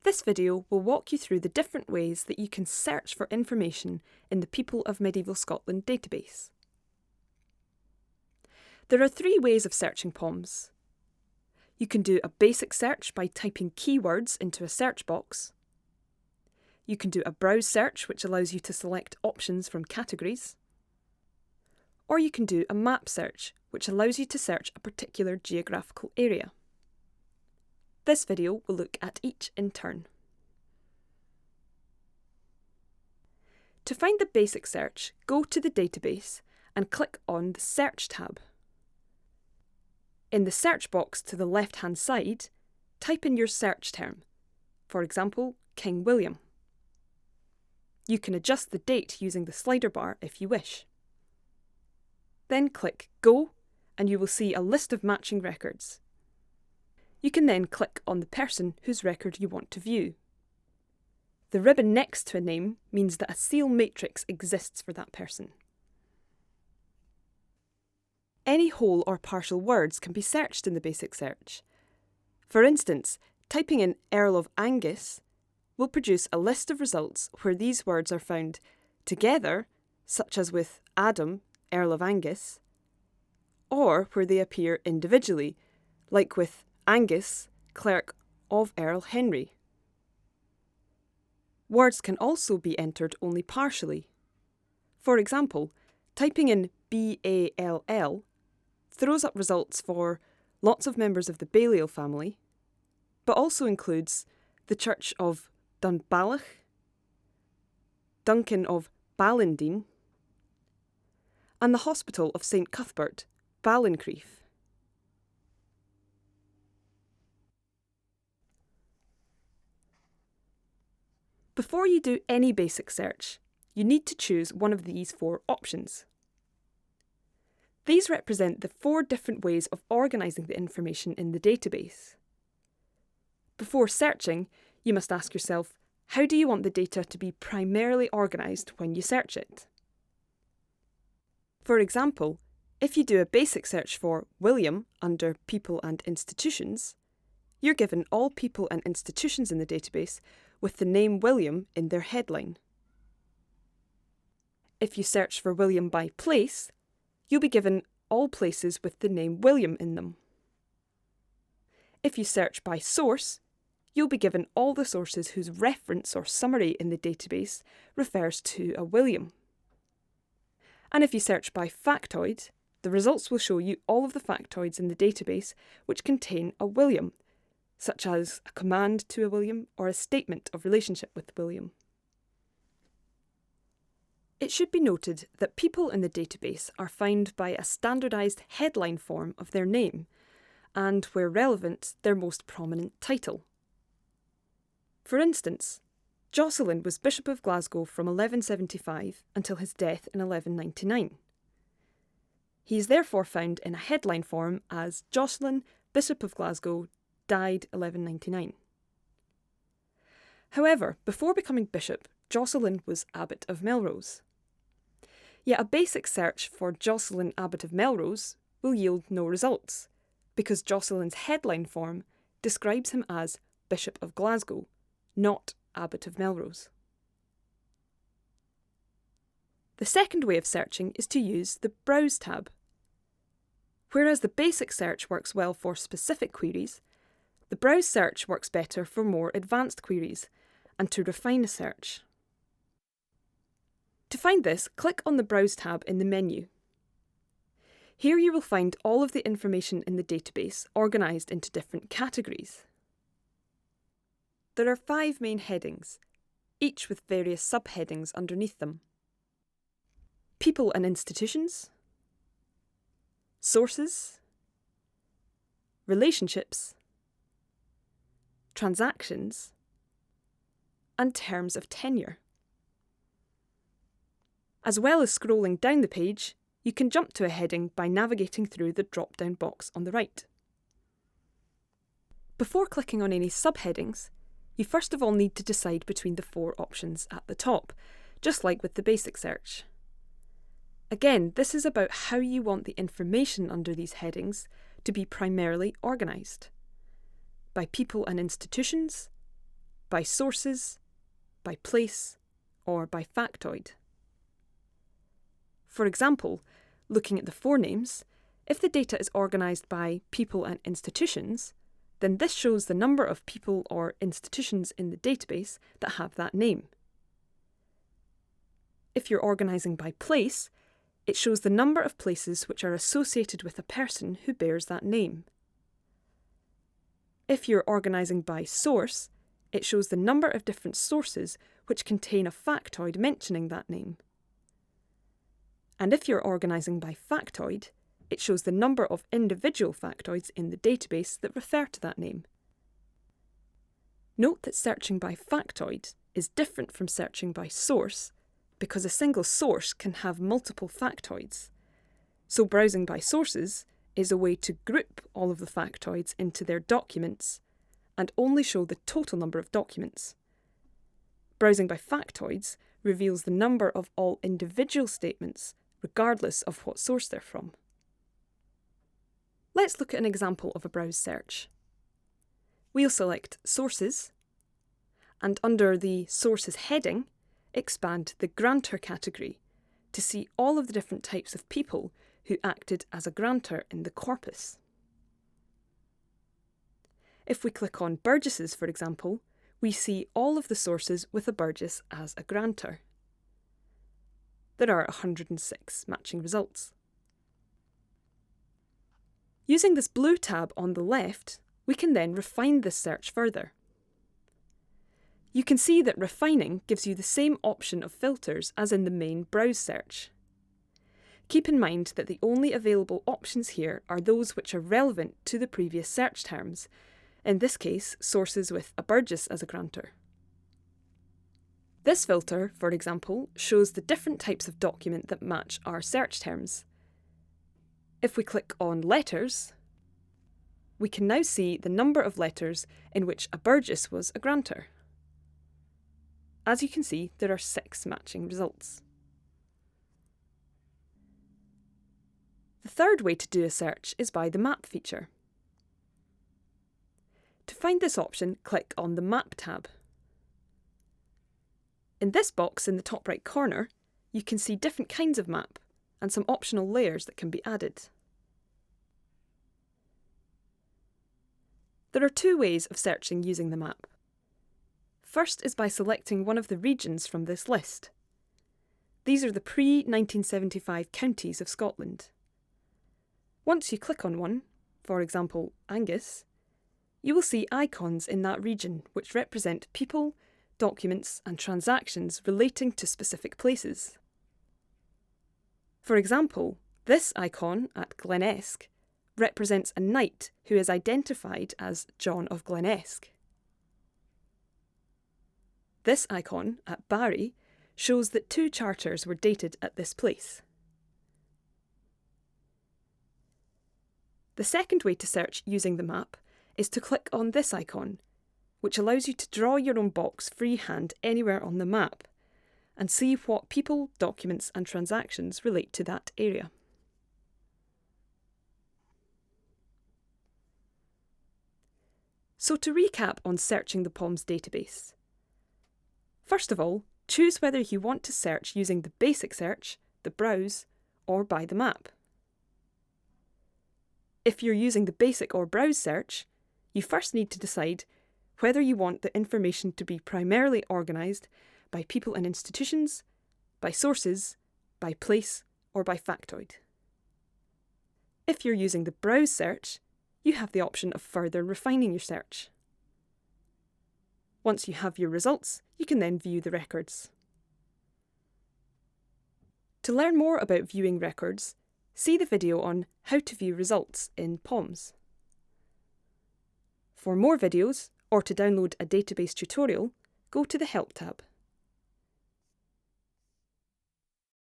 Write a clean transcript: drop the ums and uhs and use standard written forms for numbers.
This video will walk you through the different ways that you can search for information in the People of Medieval Scotland database. There are three ways of searching PoMS. You can do a basic search by typing keywords into a search box. You can do a browse search, which allows you to select options from categories. Or you can do a map search, which allows you to search a particular geographical area. This video will look at each in turn. To find the basic search, go to the database and click on the Search tab. In the search box to the left-hand side, type in your search term, for example, King William. You can adjust the date using the slider bar if you wish. Then click Go and you will see a list of matching records. You can then click on the person whose record you want to view. The ribbon next to a name means that a seal matrix exists for that person. Any whole or partial words can be searched in the basic search. For instance, typing in Earl of Angus will produce a list of results where these words are found together, such as with Adam, Earl of Angus, or where they appear individually, like with Angus, clerk of Earl Henry. Words can also be entered only partially. For example, typing in BALL throws up results for lots of members of the Balliol family, but also includes the Church of Dunballach, Duncan of Ballandine, and the Hospital of St Cuthbert, Ballincreef. Before you do any basic search, you need to choose one of these four options. These represent the four different ways of organising the information in the database. Before searching, you must ask yourself, how do you want the data to be primarily organised when you search it? For example, if you do a basic search for William under People and Institutions, you're given all people and institutions in the database with the name William in their headline. If you search for William by place, you'll be given all places with the name William in them. If you search by source, you'll be given all the sources whose reference or summary in the database refers to a William. And if you search by factoid, the results will show you all of the factoids in the database which contain a William, such as a command to a William or a statement of relationship with William. It should be noted that people in the database are found by a standardised headline form of their name, and, where relevant, their most prominent title. For instance, Jocelyn was Bishop of Glasgow from 1175 until his death in 1199. He is therefore found in a headline form as Jocelyn, Bishop of Glasgow, died 1199. However, before becoming bishop, Jocelyn was Abbot of Melrose. Yet a basic search for Jocelyn, Abbot of Melrose will yield no results, because Jocelyn's headline form describes him as Bishop of Glasgow, not Abbot of Melrose. The second way of searching is to use the Browse tab. Whereas the basic search works well for specific queries, the Browse search works better for more advanced queries and to refine a search. To find this, click on the Browse tab in the menu. Here you will find all of the information in the database organised into different categories. There are 5 main headings, each with various subheadings underneath them. People and institutions, sources, relationships, transactions, and terms of tenure. As well as scrolling down the page, you can jump to a heading by navigating through the drop-down box on the right. Before clicking on any subheadings, you first of all need to decide between the 4 options at the top, just like with the basic search. Again, this is about how you want the information under these headings to be primarily organised. By people and institutions, by sources, by place, or by factoid. For example, looking at the forenames, if the data is organised by people and institutions, then this shows the number of people or institutions in the database that have that name. If you're organising by place, it shows the number of places which are associated with a person who bears that name. If you're organising by source, it shows the number of different sources which contain a factoid mentioning that name. And if you're organising by factoid, it shows the number of individual factoids in the database that refer to that name. Note that searching by factoid is different from searching by source because a single source can have multiple factoids. So browsing by sources is a way to group all of the factoids into their documents and only show the total number of documents. Browsing by factoids reveals the number of all individual statements, regardless of what source they're from. Let's look at an example of a browse search. We'll select Sources, and under the Sources heading, expand the Grantor category to see all of the different types of people who acted as a grantor in the corpus. If we click on Burgesses, for example, we see all of the sources with a Burgess as a grantor. There are 106 matching results. Using this blue tab on the left, we can then refine this search further. You can see that refining gives you the same option of filters as in the main browse search. Keep in mind that the only available options here are those which are relevant to the previous search terms, in this case, sources with a Burgess as a grantor. This filter, for example, shows the different types of document that match our search terms. If we click on Letters, we can now see the number of letters in which a Burgess was a grantor. As you can see, there are 6 matching results. The third way to do a search is by the Map feature. To find this option, click on the Map tab. In this box in the top right corner, you can see different kinds of map and some optional layers that can be added. There are 2 ways of searching using the map. First is by selecting one of the regions from this list. These are the pre-1975 counties of Scotland. Once you click on one, for example Angus, you will see icons in that region which represent people, documents and transactions relating to specific places. For example, this icon at Glenesk represents a knight who is identified as John of Glenesk. This icon at Barry shows that 2 charters were dated at this place. The second way to search using the map is to click on this icon, which allows you to draw your own box freehand anywhere on the map and see what people, documents and transactions relate to that area. So to recap on searching the PoMS database. First of all, choose whether you want to search using the basic search, the browse, or by the map. If you're using the basic or browse search, you first need to decide whether you want the information to be primarily organised by people and institutions, by sources, by place, or by factoid. If you're using the browse search, you have the option of further refining your search. Once you have your results, you can then view the records. To learn more about viewing records, see the video on how to view results in PoMS. For more videos, or to download a database tutorial, go to the Help tab.